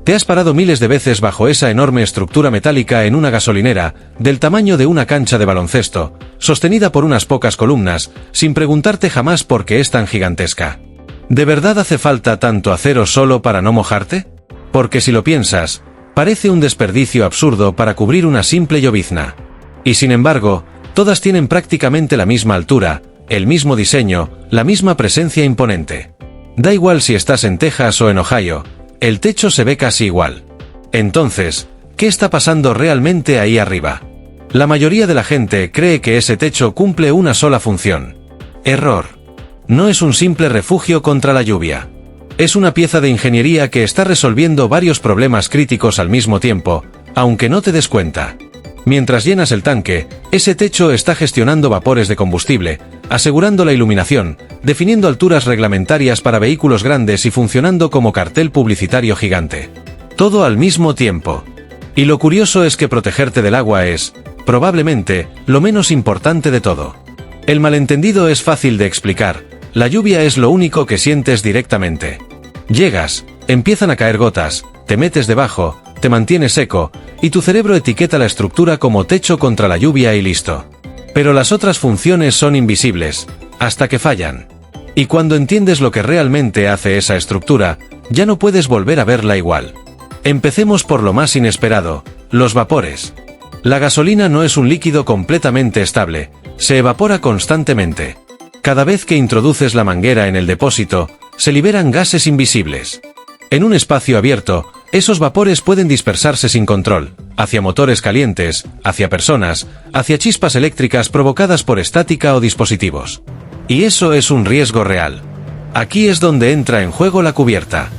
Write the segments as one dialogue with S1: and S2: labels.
S1: Te has parado miles de veces bajo esa enorme estructura metálica en una gasolinera, del tamaño de una cancha de baloncesto, sostenida por unas pocas columnas, sin preguntarte jamás por qué es tan gigantesca. ¿De verdad hace falta tanto acero solo para no mojarte? Porque si lo piensas, parece un desperdicio absurdo para cubrir una simple llovizna. Y sin embargo, todas tienen prácticamente la misma altura, el mismo diseño, la misma presencia imponente. Da igual si estás en Texas o en Ohio, el techo se ve casi igual. Entonces, ¿qué está pasando realmente ahí arriba? La mayoría de la gente cree que ese techo cumple una sola función. Error. No es un simple refugio contra la lluvia. Es una pieza de ingeniería que está resolviendo varios problemas críticos al mismo tiempo, aunque no te des cuenta. Mientras llenas el tanque, ese techo está gestionando vapores de combustible, asegurando la iluminación, definiendo alturas reglamentarias para vehículos grandes y funcionando como cartel publicitario gigante. Todo al mismo tiempo. Y lo curioso es que protegerte del agua es, probablemente, lo menos importante de todo. El malentendido es fácil de explicar, la lluvia es lo único que sientes directamente. Llegas, empiezan a caer gotas, te metes debajo, te mantienes seco, y tu cerebro etiqueta la estructura como techo contra la lluvia y listo. Pero las otras funciones son invisibles, hasta que fallan. Y cuando entiendes lo que realmente hace esa estructura, ya no puedes volver a verla igual. Empecemos por lo más inesperado, los vapores. La gasolina no es un líquido completamente estable, se evapora constantemente. Cada vez que introduces la manguera en el depósito, se liberan gases invisibles. En un espacio abierto, esos vapores pueden dispersarse sin control, hacia motores calientes, hacia personas, hacia chispas eléctricas provocadas por estática o dispositivos. Y eso es un riesgo real. Aquí es donde entra en juego la cubierta.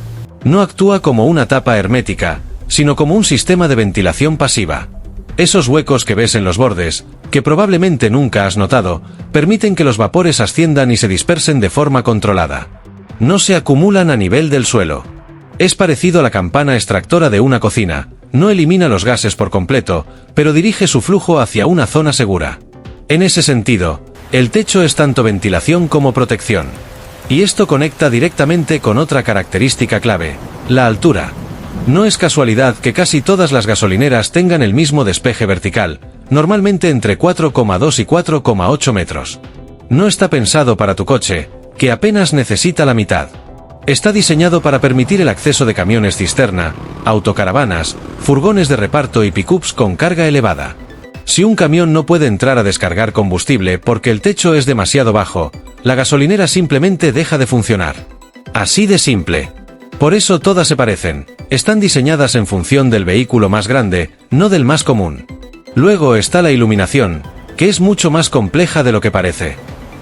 S1: No actúa como una tapa hermética, sino como un sistema de ventilación pasiva. Esos huecos que ves en los bordes, que probablemente nunca has notado, permiten que los vapores asciendan y se dispersen de forma controlada. No se acumulan a nivel del suelo. Es parecido a la campana extractora de una cocina, no elimina los gases por completo, pero dirige su flujo hacia una zona segura. En ese sentido, el techo es tanto ventilación como protección. Y esto conecta directamente con otra característica clave, la altura. No es casualidad que casi todas las gasolineras tengan el mismo despeje vertical, normalmente entre 4,2 y 4,8 metros. No está pensado para tu coche, que apenas necesita la mitad. Está diseñado para permitir el acceso de camiones cisterna, autocaravanas, furgones de reparto y pickups con carga elevada. Si un camión no puede entrar a descargar combustible porque el techo es demasiado bajo, la gasolinera simplemente deja de funcionar. Así de simple. Por eso todas se parecen, están diseñadas en función del vehículo más grande, no del más común. Luego está la iluminación, que es mucho más compleja de lo que parece.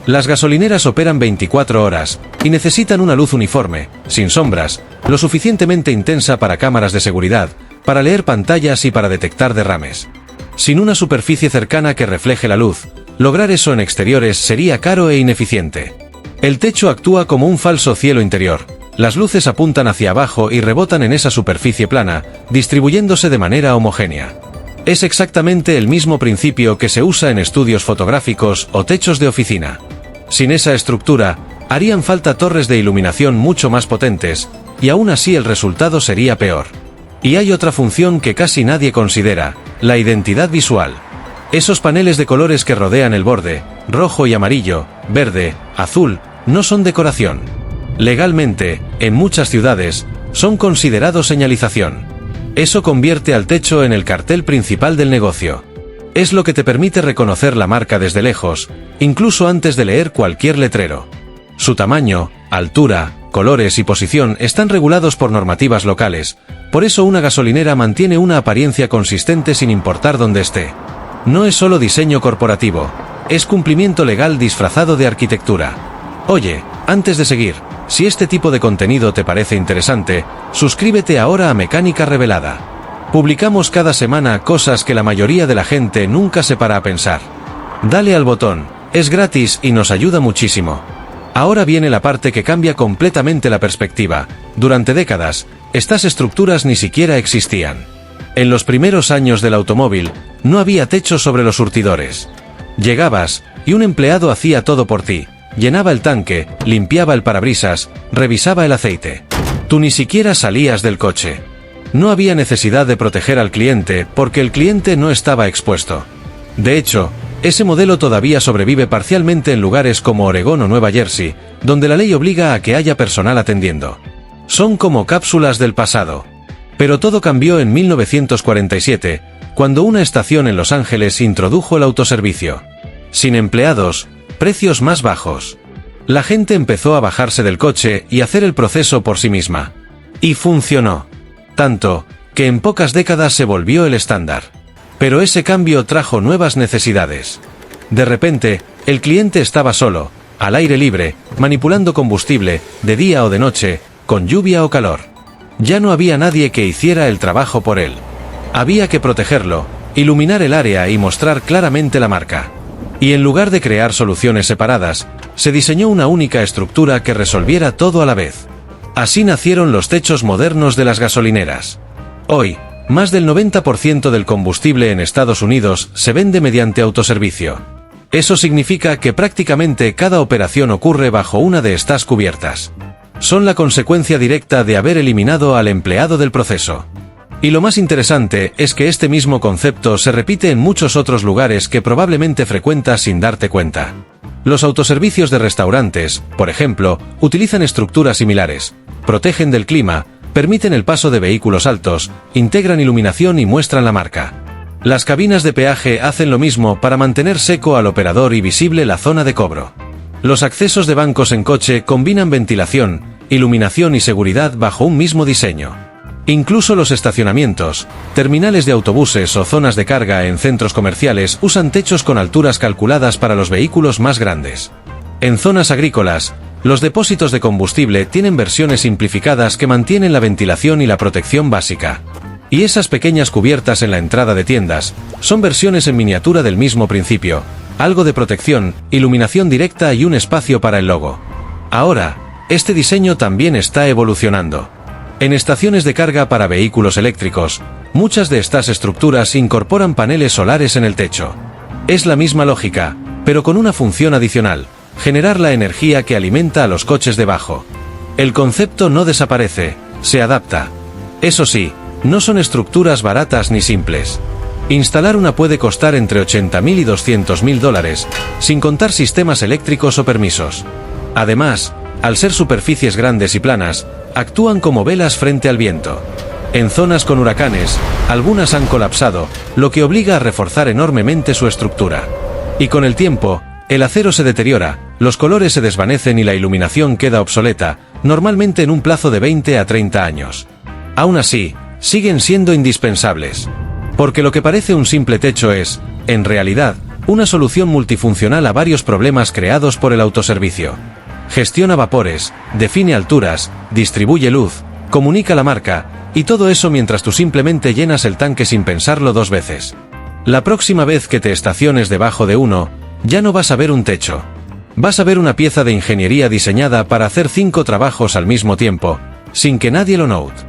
S1: Las gasolineras operan 24 horas, y necesitan una luz uniforme, sin sombras, lo suficientemente intensa para cámaras de seguridad, para leer pantallas y para detectar derrames. Sin una superficie cercana que refleje la luz, lograr eso en exteriores sería caro e ineficiente. El techo actúa como un falso cielo interior, las luces apuntan hacia abajo y rebotan en esa superficie plana, distribuyéndose de manera homogénea. Es exactamente el mismo principio que se usa en estudios fotográficos o techos de oficina. Sin esa estructura, harían falta torres de iluminación mucho más potentes, y aún así el resultado sería peor. Y hay otra función que casi nadie considera, la identidad visual. Esos paneles de colores que rodean el borde, rojo y amarillo, verde, azul, no son decoración. Legalmente, en muchas ciudades, son considerados señalización. Eso convierte al techo en el cartel principal del negocio. Es lo que te permite reconocer la marca desde lejos, incluso antes de leer cualquier letrero. Su tamaño, altura, colores y posición están regulados por normativas locales, por eso una gasolinera mantiene una apariencia consistente sin importar dónde esté. No es solo diseño corporativo, es cumplimiento legal disfrazado de arquitectura. Oye, antes de seguir, si este tipo de contenido te parece interesante, suscríbete ahora a Mecánica Revelada. Publicamos cada semana cosas que la mayoría de la gente nunca se para a pensar. Dale al botón, es gratis y nos ayuda muchísimo. Ahora viene la parte que cambia completamente la perspectiva. Durante décadas, estas estructuras ni siquiera existían. En los primeros años del automóvil, no había techo sobre los surtidores. Llegabas, y un empleado hacía todo por ti. Llenaba el tanque, limpiaba el parabrisas, revisaba el aceite. Tú ni siquiera salías del coche. No había necesidad de proteger al cliente porque el cliente no estaba expuesto. De hecho, ese modelo todavía sobrevive parcialmente en lugares como Oregón o Nueva Jersey, donde la ley obliga a que haya personal atendiendo. Son como cápsulas del pasado. Pero todo cambió en 1947, cuando una estación en Los Ángeles introdujo el autoservicio. Sin empleados, precios más bajos. La gente empezó a bajarse del coche y hacer el proceso por sí misma. Y funcionó. Tanto, que en pocas décadas se volvió el estándar. Pero ese cambio trajo nuevas necesidades. De repente, el cliente estaba solo, al aire libre, manipulando combustible, de día o de noche, con lluvia o calor. Ya no había nadie que hiciera el trabajo por él. Había que protegerlo, iluminar el área y mostrar claramente la marca. Y en lugar de crear soluciones separadas, se diseñó una única estructura que resolviera todo a la vez. Así nacieron los techos modernos de las gasolineras. Hoy, más del 90% del combustible en Estados Unidos se vende mediante autoservicio. Eso significa que prácticamente cada operación ocurre bajo una de estas cubiertas. Son la consecuencia directa de haber eliminado al empleado del proceso. Y lo más interesante es que este mismo concepto se repite en muchos otros lugares que probablemente frecuentas sin darte cuenta. Los autoservicios de restaurantes, por ejemplo, utilizan estructuras similares, protegen del clima, permiten el paso de vehículos altos, integran iluminación y muestran la marca. Las cabinas de peaje hacen lo mismo para mantener seco al operador y visible la zona de cobro. Los accesos de bancos en coche combinan ventilación, iluminación y seguridad bajo un mismo diseño. Incluso los estacionamientos, terminales de autobuses o zonas de carga en centros comerciales usan techos con alturas calculadas para los vehículos más grandes. En zonas agrícolas, los depósitos de combustible tienen versiones simplificadas que mantienen la ventilación y la protección básica. Y esas pequeñas cubiertas en la entrada de tiendas son versiones en miniatura del mismo principio, algo de protección, iluminación directa y un espacio para el logo. Ahora, este diseño también está evolucionando. En estaciones de carga para vehículos eléctricos, muchas de estas estructuras incorporan paneles solares en el techo. Es la misma lógica, pero con una función adicional: generar la energía que alimenta a los coches debajo. El concepto no desaparece, se adapta. Eso sí, no son estructuras baratas ni simples. Instalar una puede costar entre $80.000 y $200.000, sin contar sistemas eléctricos o permisos. Además, al ser superficies grandes y planas, actúan como velas frente al viento. En zonas con huracanes, algunas han colapsado, lo que obliga a reforzar enormemente su estructura. Y con el tiempo, el acero se deteriora, los colores se desvanecen y la iluminación queda obsoleta, normalmente en un plazo de 20 a 30 años. Aún así, siguen siendo indispensables. Porque lo que parece un simple techo es, en realidad, una solución multifuncional a varios problemas creados por el autoservicio. Gestiona vapores, define alturas, distribuye luz, comunica la marca, y todo eso mientras tú simplemente llenas el tanque sin pensarlo dos veces. La próxima vez que te estaciones debajo de uno, ya no vas a ver un techo. Vas a ver una pieza de ingeniería diseñada para hacer 5 trabajos al mismo tiempo, sin que nadie lo note.